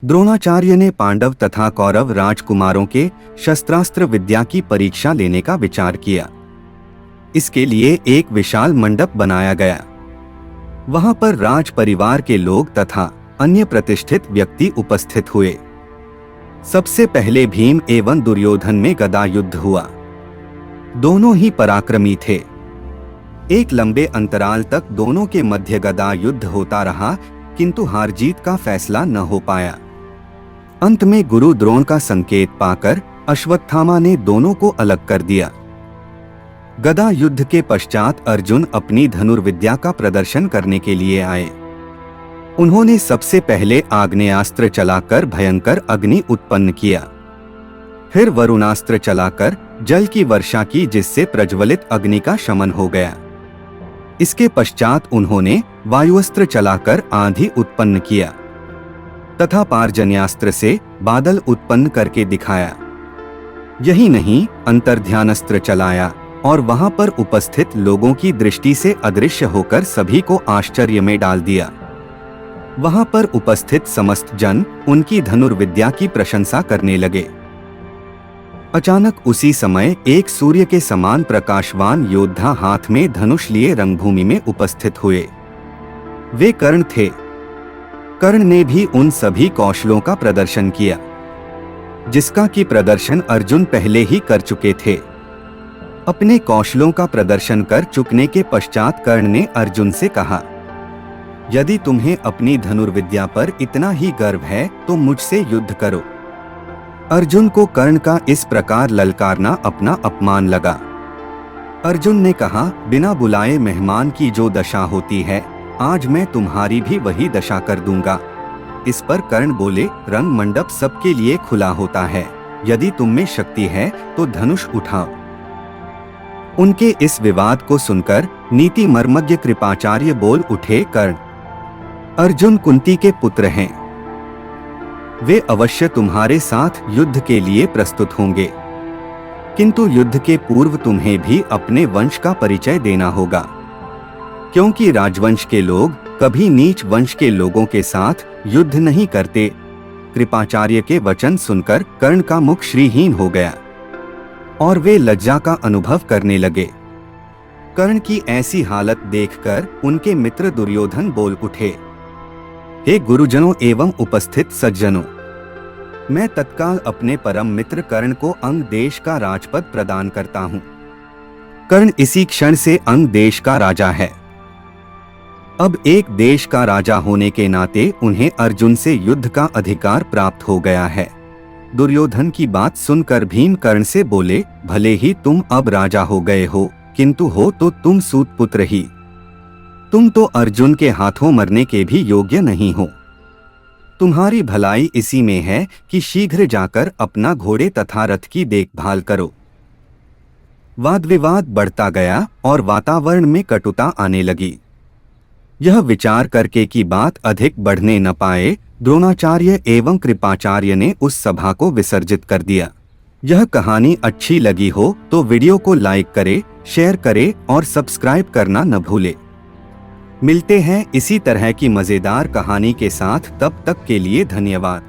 द्रोणाचार्य ने पांडव तथा कौरव राजकुमारों के शस्त्रास्त्र विद्या की परीक्षा लेने का विचार किया। इसके लिए एक विशाल मंडप बनाया गया। वहां पर राज परिवार के लोग तथा अन्य प्रतिष्ठित व्यक्ति उपस्थित हुए। सबसे पहले भीम एवं दुर्योधन में गदा युद्ध हुआ। दोनों ही पराक्रमी थे। एक लंबे अंतराल तक दोनों के मध्य गदा युद्ध होता रहा, किंतु हार जीत का फैसला न हो पाया। अंत में गुरु द्रोण का संकेत पाकर अश्वत्थामा ने दोनों को अलग कर दिया। गदा युद्ध के पश्चात अर्जुन अपनी धनुर्विद्या का प्रदर्शन करने के लिए आए। उन्होंने सबसे पहले आग्नेयास्त्र चलाकर भयंकर अग्नि उत्पन्न किया। फिर वरुणास्त्र चलाकर जल की वर्षा की, जिससे प्रज्वलित अग्नि का शमन हो गया। इसके पश्चात उन्होंने वायुअस्त्र चलाकर आंधी उत्पन्न किया तथा पारजन्यास्त्र से बादल उत्पन्न करके दिखाया। यही नहीं, अंतर्ध्यानस्त्र चलाया और वहां पर उपस्थित लोगों की दृष्टि से अदृश्य होकर सभी को आश्चर्य में डाल दिया। वहां पर उपस्थित समस्त जन उनकी धनुर्विद्या की प्रशंसा करने लगे। अचानक उसी समय एक सूर्य के समान प्रकाशवान योद्धा हाथ में धनुष लिए रंगभूमि में उपस्थित हुए। वे कर्ण थे। कर्ण ने भी उन सभी कौशलों का प्रदर्शन किया जिसका कि प्रदर्शन अर्जुन पहले ही कर चुके थे। अपने कौशलों का प्रदर्शन कर चुकने के पश्चात कर्ण ने अर्जुन से कहा, यदि तुम्हें अपनी धनुर्विद्या पर इतना ही गर्व है तो मुझसे युद्ध करो। अर्जुन को कर्ण का इस प्रकार ललकारना अपना अपमान लगा। अर्जुन ने कहा, बिना बुलाए मेहमान की जो दशा होती है, आज मैं तुम्हारी भी वही दशा कर दूंगा। इस पर कर्ण बोले, रंग मंडप सबके लिए खुला होता है, यदि तुम में शक्ति है तो धनुष उठाओ। उनके इस विवाद को सुनकर नीति मर्मज्ञ कृपाचार्य बोल उठे, कर्ण अर्जुन कुंती के पुत्र हैं। वे अवश्य तुम्हारे साथ युद्ध के लिए प्रस्तुत होंगे, किंतु युद्ध के पूर्व तुम्हें भी अपने वंश का परिचय देना होगा, क्योंकि राजवंश के लोग कभी नीच वंश के लोगों के साथ युद्ध नहीं करते। कृपाचार्य के वचन सुनकर कर्ण का मुख श्रीहीन हो गया और वे लज्जा का अनुभव करने लगे। कर्ण की ऐसी हालत देखकर उनके मित्र दुर्योधन बोल उठे, हे गुरुजनों एवं उपस्थित सज्जनों, मैं तत्काल अपने परम मित्र कर्ण को अंग देश का राजपद प्रदान करता हूँ। कर्ण इसी क्षण से अंग देश का राजा है। अब एक देश का राजा होने के नाते उन्हें अर्जुन से युद्ध का अधिकार प्राप्त हो गया है। दुर्योधन की बात सुनकर भीम कर्ण से बोले, भले ही तुम अब राजा हो गए हो, किंतु हो तो तुम सूत पुत्र ही। तुम तो अर्जुन के हाथों मरने के भी योग्य नहीं हो। तुम्हारी भलाई इसी में है कि शीघ्र जाकर अपना घोड़े तथा रथ की देखभाल करो। वाद विवाद बढ़ता गया और वातावरण में कटुता आने लगी। यह विचार करके कि बात अधिक बढ़ने न पाए, द्रोणाचार्य एवं कृपाचार्य ने उस सभा को विसर्जित कर दिया। यह कहानी अच्छी लगी हो तो वीडियो को लाइक करे, शेयर करे और सब्सक्राइब करना न भूले। मिलते हैं इसी तरह की मजेदार कहानी के साथ, तब तक के लिए धन्यवाद।